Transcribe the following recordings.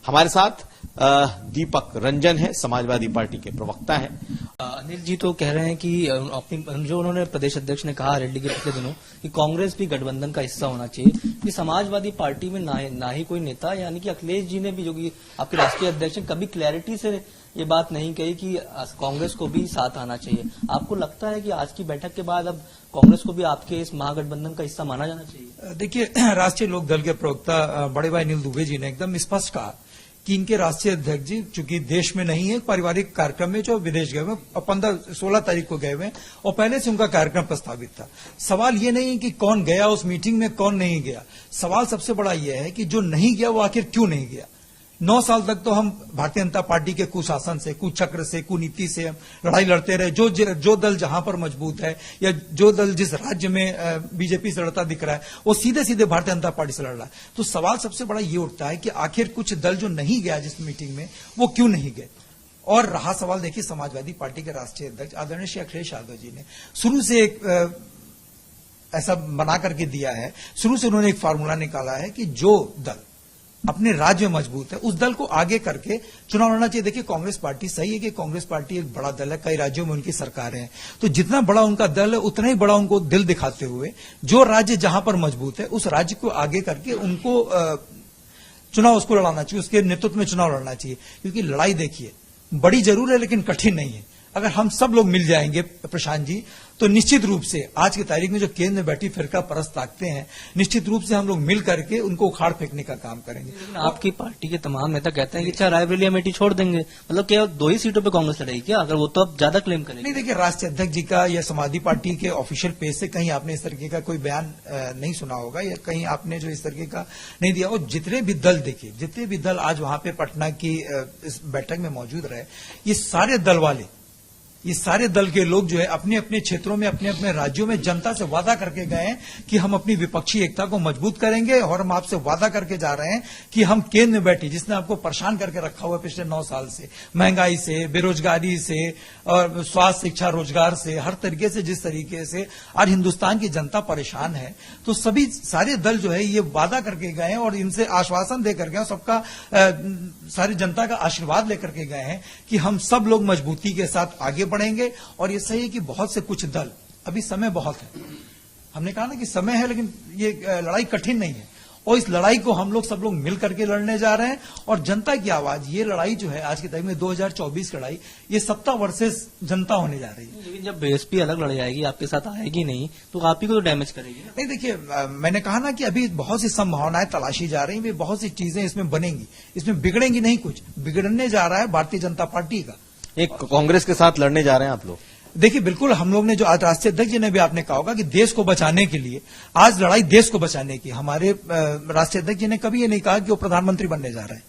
हमारे साथ दीपक रंजन है, समाजवादी पार्टी के प्रवक्ता है। अनिल जी तो कह रहे हैं कि अपनी जो उन्होंने प्रदेश अध्यक्ष ने कहा रैली के पिछले दिनों कि कांग्रेस भी गठबंधन का हिस्सा होना चाहिए, कि समाजवादी पार्टी में ना ही कोई नेता, यानी कि अखिलेश जी ने भी, जो कि आपके राष्ट्रीय अध्यक्ष, कभी क्लैरिटी से ये बात नहीं कही कि कांग्रेस को भी साथ आना चाहिए। आपको लगता है कि आज की बैठक के बाद अब कांग्रेस को भी आपके इस महागठबंधन का हिस्सा माना जाना चाहिए? देखिए, राष्ट्रीय लोक दल के प्रवक्ता बड़े भाई अनिल दुबे जी ने एकदम स्पष्ट कहा कि इनके राष्ट्रीय अध्यक्ष जी चूंकि देश में नहीं है, पारिवारिक कार्यक्रम में जो विदेश गए हुए, 15-16 तारीख को गए हुए और पहले से उनका कार्यक्रम प्रस्तावित था। सवाल ये नहीं कि कौन गया उस मीटिंग में, कौन नहीं गया। सवाल सबसे बड़ा यह है कि जो नहीं गया वो आखिर क्यों नहीं गया। 9 साल तक तो हम भारतीय जनता पार्टी के कुशासन से, कुचक्र से, कुनीति से लड़ाई लड़ते रहे। जो दल जहां पर मजबूत है या जो दल जिस राज्य में बीजेपी से लड़ता दिख रहा है वो सीधे सीधे भारतीय जनता पार्टी से लड़ रहा है। तो सवाल सबसे बड़ा ये उठता है कि आखिर कुछ दल जो नहीं गया जिस मीटिंग में वो क्यों नहीं गए। और रहा सवाल, देखिए, समाजवादी पार्टी के राष्ट्रीय अध्यक्ष आदरणीय श्री अखिलेश यादव जी ने शुरू से एक ऐसा बना करके दिया है, शुरू से उन्होंने एक फार्मूला निकाला है कि जो दल अपने राज्य में मजबूत है उस दल को आगे करके चुनाव लड़ना चाहिए। देखिए, कांग्रेस पार्टी, सही है कि कांग्रेस पार्टी एक बड़ा दल है, कई राज्यों में उनकी सरकारें हैं, तो जितना बड़ा उनका दल है उतना ही बड़ा उनको दिल दिखाते हुए जो राज्य जहां पर मजबूत है उस राज्य को आगे करके उनको चुनाव उसको लड़ाना चाहिए, उसके नेतृत्व में चुनाव लड़ना चाहिए। क्योंकि लड़ाई, देखिए, बड़ी जरूर है लेकिन कठिन नहीं है। अगर हम सब लोग मिल जाएंगे प्रशांत जी, तो निश्चित रूप से आज की तारीख में जो केंद्र में बैठी फिरका परस्त ताकते हैं, निश्चित रूप से हम लोग मिल करके उनको उखाड़ फेंकने का काम करेंगे। आपकी पार्टी के तमाम नेता कहते हैं कि अच्छा रायबरेली अमेठी छोड़ देंगे, मतलब केवल 2 ही सीटों पे कांग्रेस लड़ेगी क्या? अगर वो तो अब ज्यादा क्लेम करेंगे। नहीं, देखिए, राष्ट्रीय अध्यक्ष जी का या समाजवादी पार्टी के ऑफिशियल पेज से कहीं आपने इस तरीके का कोई बयान नहीं सुना होगा या कहीं आपने जो इस तरीके का नहीं दिया। और जितने भी दल, देखिए, जितने भी दल आज वहां पे पटना की इस बैठक में मौजूद रहे, ये सारे दल वाले, ये सारे दल के लोग जो है अपने अपने क्षेत्रों में, अपने अपने राज्यों में जनता से वादा करके गए हैं कि हम अपनी विपक्षी एकता को मजबूत करेंगे और हम आपसे वादा करके जा रहे हैं कि हम केंद्र में बैठी, जिसने आपको परेशान करके रखा हुआ पिछले 9 साल से, महंगाई से, बेरोजगारी से और स्वास्थ्य, शिक्षा, रोजगार से, हर तरीके से, जिस तरीके से आज हिंदुस्तान की जनता परेशान है, तो सभी सारे दल जो है ये वादा करके गए हैं और इनसे आश्वासन देकर गए, सबका सारी जनता का आशीर्वाद लेकर के गए हैं कि हम सब लोग मजबूती के साथ आगे बढ़ेंगे। और ये सही है कि बहुत से कुछ दल, अभी समय बहुत है, हमने कहा ना कि समय है, लेकिन ये लड़ाई कठिन नहीं है और इस लड़ाई को हम लोग सब लोग मिल करके लड़ने जा रहे हैं। और जनता की आवाज, ये लड़ाई जो है आज की तारीख में 2024 की लड़ाई, ये सत्ता वर्सेस जनता होने जा रही है। लेकिन जब बीएसपी अलग लड़ जाएगी, आपके साथ आएगी नहीं, तो आप ही को तो डैमेज करेगी। नहीं, देखिए, मैंने कहा ना कि अभी बहुत सी संभावनाएं तलाशी जा रही है, बहुत सी चीजें इसमें बनेंगी, इसमें बिगड़ेंगी नहीं, कुछ बिगड़ने जा रहा है भारतीय जनता पार्टी का। एक कांग्रेस के साथ लड़ने जा रहे हैं आप लोग? देखिए, बिल्कुल, हम लोग ने जो आज राष्ट्रीय अध्यक्ष जी ने भी आपने कहा होगा कि देश को बचाने के लिए, आज लड़ाई देश को बचाने की। हमारे राष्ट्रीय अध्यक्ष जी ने कभी ये नहीं कहा कि वो प्रधानमंत्री बनने जा रहे हैं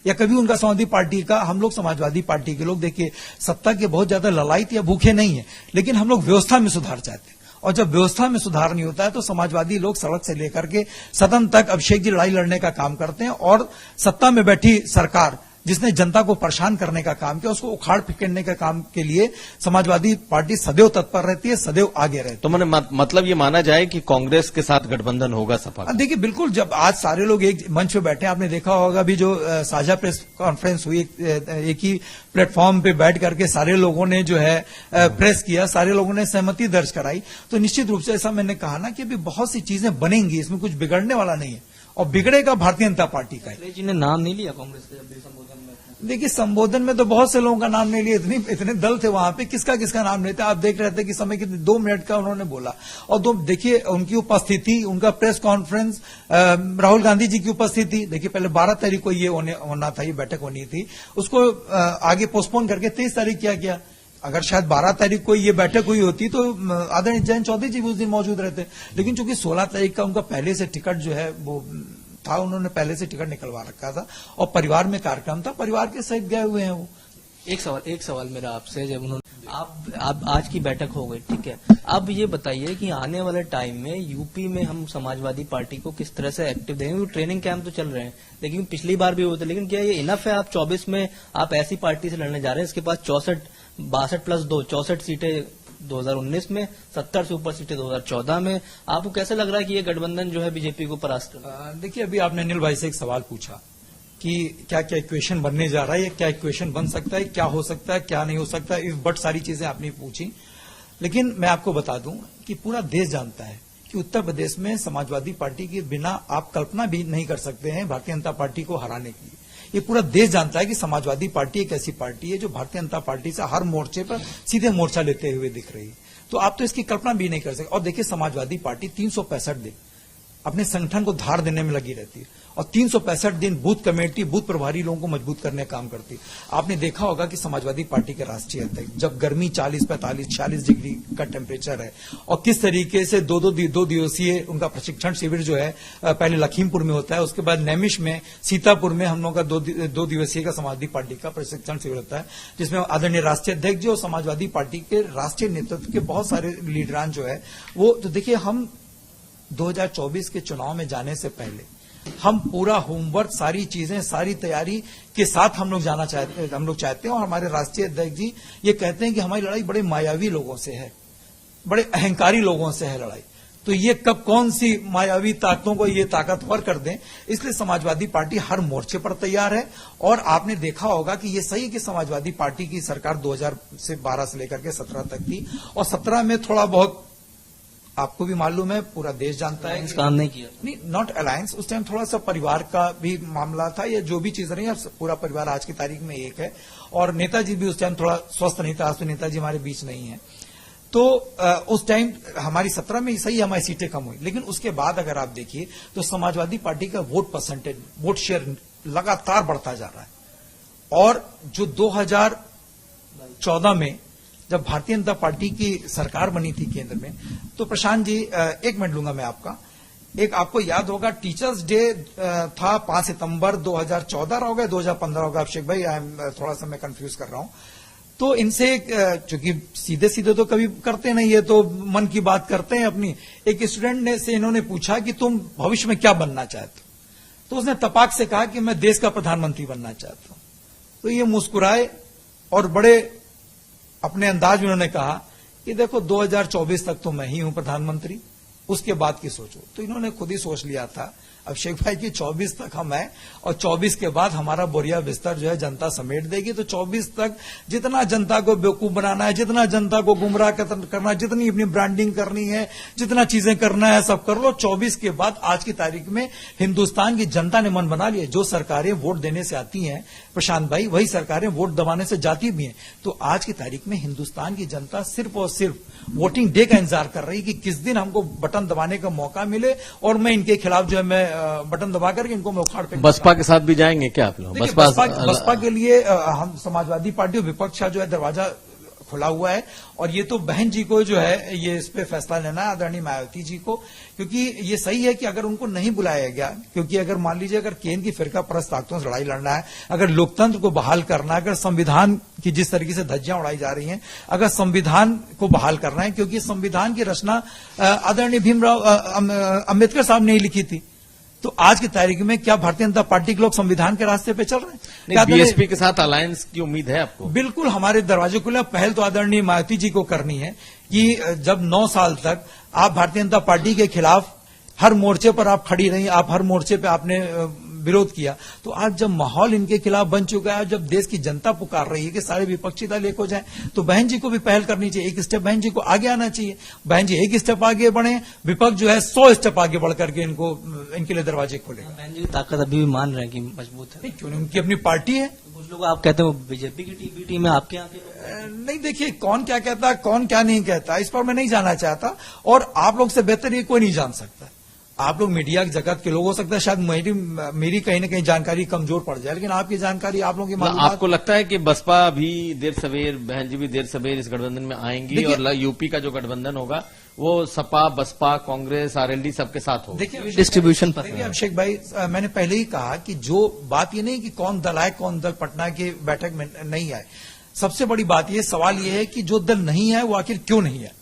या कभी उनका समाजवादी पार्टी का, हम लोग समाजवादी पार्टी के लोग, देखिए, सत्ता के बहुत ज्यादा ललायत या भूखे नहीं है, लेकिन हम लोग व्यवस्था में सुधार चाहते हैं। और जब व्यवस्था में सुधार नहीं होता है तो समाजवादी लोग सड़क से लेकर के सदन तक अभिषेक जी लड़ाई लड़ने का काम करते हैं और सत्ता में बैठी सरकार जिसने जनता को परेशान करने का काम किया, उसको उखाड़ फेंकने का काम के लिए समाजवादी पार्टी सदैव तत्पर रहती है, सदैव आगे रहती है। तो मैंने मतलब ये माना जाए कि कांग्रेस के साथ गठबंधन होगा सपा? देखिए, बिल्कुल, जब आज सारे लोग एक मंच पे बैठे हैं, आपने देखा होगा भी जो साझा प्रेस कॉन्फ्रेंस हुई, एक ही प्लेटफॉर्म पे बैठ करके सारे लोगों ने जो है प्रेस किया, सारे लोगों ने सहमति दर्ज कराई। तो निश्चित रूप से ऐसा मैंने कहा ना कि अभी बहुत सी चीजें बनेंगी, इसमें कुछ बिगड़ने वाला नहीं है और बिगड़ेगा भारतीय जनता पार्टी का। जी ने नाम नहीं लिया कांग्रेस के संबोधन में? देखिए, संबोधन में तो बहुत से लोगों का नाम नहीं लिया, इतने दल थे वहां पे, किसका किसका नाम लेते आप देख रहे थे कि समय कितने 2 मिनट का उन्होंने बोला। और देखिए, उनकी उपस्थिति, उनका प्रेस कॉन्फ्रेंस, राहुल गांधी जी की उपस्थिति, देखिए, पहले 12 तारीख को ये होना था, ये बैठक होनी थी, उसको आगे पोस्टपोन करके 23 तारीख किया गया। अगर शायद 12 तारीख को ये बैठक हुई होती तो आदरणीय जयंत चौधरी जी भी उस दिन मौजूद रहते, लेकिन चूंकि 16 तारीख का उनका पहले से टिकट जो है वो था, उन्होंने पहले से टिकट निकलवा रखा था और परिवार में कार्यक्रम था, परिवार के सहित गए हुए हैं वो। एक सवाल मेरा आपसे, जब उन्होंने आप आज की बैठक हो गई, ठीक है, अब ये बताइए कि आने वाले टाइम में यूपी में हम समाजवादी पार्टी को किस तरह से एक्टिव देंगे? ट्रेनिंग कैंप तो चल रहे हैं, लेकिन पिछली बार भी हुए थे, लेकिन क्या ये इनफ है? आप 24 में आप ऐसी पार्टी से लड़ने जा रहे हैं इसके पास 62 प्लस 2 64 सीटें 2019 में, 70 से ऊपर सीटें 2014 में। आपको कैसे लग रहा है कि ये गठबंधन जो है बीजेपी को परास्त कर? देखिए, अभी आपने अनिल भाई से एक सवाल पूछा कि क्या क्या इक्वेशन बनने जा रहा है, क्या इक्वेशन बन सकता है, क्या हो सकता है, क्या नहीं हो सकता है, इफ बट सारी चीजें आपने पूछी। लेकिन मैं आपको बता दूं कि पूरा देश जानता है कि उत्तर प्रदेश में समाजवादी पार्टी के बिना आप कल्पना भी नहीं कर सकते हैं भारतीय जनता पार्टी को हराने की। ये पूरा देश जानता है कि समाजवादी पार्टी एक ऐसी पार्टी है जो भारतीय जनता पार्टी से हर मोर्चे पर सीधे मोर्चा लेते हुए दिख रही है। तो आप तो इसकी कल्पना भी नहीं कर सकते। और देखिए, समाजवादी पार्टी 365 दिन अपने संगठन को धार देने में लगी रहती है और 365 दिन बूथ कमेटी, बूथ प्रभारी लोगों को मजबूत करने का काम करती है। आपने देखा होगा कि समाजवादी पार्टी के राष्ट्रीय अध्यक्ष, जब गर्मी 40, 45, 46 डिग्री का टेम्परेचर है और किस तरीके से दो दिवसीय उनका प्रशिक्षण शिविर जो है, पहले लखीमपुर में होता है, उसके बाद नैमिष में, सीतापुर में हम लोग का दो दिवसीय का समाजवादी पार्टी का प्रशिक्षण शिविर होता है, जिसमें आदरणीय राष्ट्रीय अध्यक्ष जो समाजवादी पार्टी के राष्ट्रीय नेतृत्व के बहुत सारे लीडरान जो है वो, तो देखिए हम 2024 के चुनाव में जाने से पहले हम पूरा होमवर्क, सारी चीजें, सारी तैयारी के साथ हम लोग चाहते हैं। और हमारे राष्ट्रीय अध्यक्ष जी ये कहते हैं कि हमारी लड़ाई बड़े मायावी लोगों से है, बड़े अहंकारी लोगों से है लड़ाई। तो ये कब कौन सी मायावी ताकतों को ये ताकतवर कर दें, इसलिए समाजवादी पार्टी हर मोर्चे पर तैयार है। और आपने देखा होगा कि ये सही कि समाजवादी पार्टी की सरकार 2012 से लेकर के 17 तक थी और 17 में थोड़ा बहुत आपको भी मालूम है, पूरा देश जानता है, काम नहीं किया। नहीं, नॉट अलायंस, उस टाइम थोड़ा सा परिवार का भी मामला था, या जो भी चीज रही है, पूरा परिवार आज की तारीख में एक है। और नेताजी भी उस टाइम थोड़ा स्वस्थ नहीं था, आज तो नेताजी हमारे बीच नहीं है। तो उस टाइम हमारी 17 में सही हमारी सीटें कम हुई, लेकिन उसके बाद अगर आप देखिए तो समाजवादी पार्टी का वोट परसेंटेज, वोट शेयर लगातार बढ़ता जा रहा है। और जो 2014 में जब भारतीय जनता पार्टी की सरकार बनी थी केंद्र में, तो प्रशांत जी, 1 मिनट लूंगा मैं आपका, एक आपको याद होगा टीचर्स डे था 5 सितंबर 2014 होगा, 2015 होगा, अभिषेक भाई, थोड़ा सा मैं कंफ्यूज कर रहा हूं। तो इनसे, चूंकि सीधे सीधे तो कभी करते नहीं है, तो मन की बात करते हैं अपनी, एक स्टूडेंट ने से इन्होंने पूछा कि तुम भविष्य में क्या बनना चाहते हो, तो उसने तपाक से कहा कि मैं देश का प्रधानमंत्री बनना चाहता हूं। तो ये मुस्कुराए और बड़े अपने अंदाज में उन्होंने कहा कि देखो 2024 तक तो मैं ही हूं प्रधानमंत्री, उसके बाद की सोचो। तो इन्होंने खुद ही सोच लिया था अभिषेक भाई की 24 तक हम हैं और 24 के बाद हमारा बोरिया बिस्तर जो है जनता समेट देगी। तो 24 तक जितना जनता को बेवकूफ बनाना है, जितना जनता को गुमराह करना है, जितनी अपनी ब्रांडिंग करनी है, जितना चीजें करना है सब कर लो। 24 के बाद आज की तारीख में हिंदुस्तान की जनता ने मन बना लिया। जो सरकारें वोट देने से आती हैं प्रशांत भाई, वही सरकारें वोट दबाने से जाती भी हैं। तो आज की तारीख में हिंदुस्तान की जनता सिर्फ और सिर्फ वोटिंग डे का इंतजार कर रही है कि किस दिन हमको बटन दबाने का मौका मिले और मैं इनके खिलाफ जो है मैं बटन दबा करके इनको मैं उखाड़ पे। बसपा के साथ भी जाएंगे क्या आप लोग? बसपा के लिए हम समाजवादी पार्टी और विपक्ष का जो है दरवाजा खुला हुआ है। और ये तो बहन जी को जो है ये इस पे फैसला लेना है, आदरणीय मायावती जी को, क्योंकि ये सही है कि अगर उनको नहीं बुलाया गया, क्योंकि अगर मान लीजिए अगर केंद्र की फिरका परस्त ताकतों से लड़ाई लड़ना है, अगर लोकतंत्र को बहाल करना है, अगर संविधान की जिस तरीके से धज्जियां उड़ाई जा रही हैं, अगर संविधान को बहाल करना है, क्योंकि संविधान की रचना आदरणीय भीमराव अंबेडकर साहब ने ही लिखी थी। तो आज की तारीख में क्या भारतीय जनता पार्टी के लोग संविधान के रास्ते पे चल रहे हैं? बीएसपी के साथ अलायंस की उम्मीद है आपको? बिल्कुल, हमारे दरवाजे खुले। पहल तो आदरणीय मायावती जी को करनी है कि जब 9 साल तक आप भारतीय जनता पार्टी के खिलाफ हर मोर्चे पर आप खड़ी रही, आप हर मोर्चे पे आपने विरोध किया, तो आज जब माहौल इनके खिलाफ बन चुका है, जब देश की जनता पुकार रही है कि सारे विपक्षी दल एक हो जाएं, तो बहन जी को भी पहल करनी चाहिए। एक स्टेप बहन जी को आगे आना चाहिए। बहन जी एक स्टेप आगे बढ़े, विपक्ष जो है 100 स्टेप आगे बढ़ करके इनके लिए दरवाजे खोलेगा। बहन जी की ताकत अभी भी मान रहे हैं कि मजबूत है? नहीं, क्यों नहीं, उनकी अपनी पार्टी है। कुछ लोग आप कहते हो बीजेपी की टीम है, आपके यहाँ के? नहीं, देखिए कौन क्या कहता है, कौन क्या नहीं कहता, इस पर मैं नहीं जाना चाहता। और आप लोग से बेहतर ये कोई नहीं जान सकता। आप लोग मीडिया की जगत के लोग, हो सकता है शायद मेरी कहीं ना कहीं जानकारी कमजोर पड़ जाए, लेकिन आपकी जानकारी, आप लोगों की मालूमात। आपको लगता है कि बसपा भी देर सवेर, बहन जी भी देर सवेर इस गठबंधन में आएंगी और यूपी का जो गठबंधन होगा वो सपा, बसपा, कांग्रेस, आरएलडी सबके साथ होगा? देखिए डिस्ट्रीब्यूशन पर। देखिए अभिषेक भाई, मैंने पहले ही कहा कि जो बात ये नहीं कि कौन दल आए, कौन दल पटना की बैठक में नहीं आए। सबसे बड़ी बात ये, सवाल ये है कि जो दल नहीं है वो आखिर क्यों नहीं है।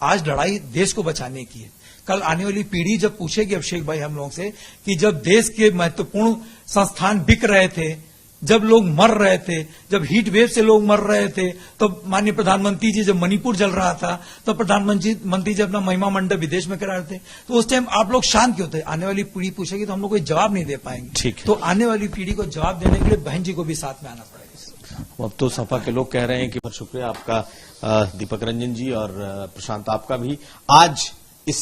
आज लड़ाई देश को बचाने की है। कल आने वाली पीढ़ी जब पूछेगी अभिषेक भाई हम लोगों से कि जब देश के महत्वपूर्ण संस्थान बिक रहे थे, जब लोग मर रहे थे, जब हीट वेव से लोग मर रहे थे, तो माननीय प्रधानमंत्री जी, जब मणिपुर जल रहा था तो प्रधानमंत्री जी अपना महिमा मंडप विदेश में करा रहे थे, तो उस टाइम आप लोग शांत क्यों थे? आने वाली पीढ़ी पूछेगी तो हम लोग कोई जवाब नहीं दे पाएंगे। ठीक है। तो आने वाली पीढ़ी को जवाब देने के लिए बहन जी को भी साथ में आना पड़ेगा। अब तो सपा के लोग कह रहे हैं कि बहुत शुक्रिया आपका दीपक रंजन जी और प्रशांत आपका भी। आज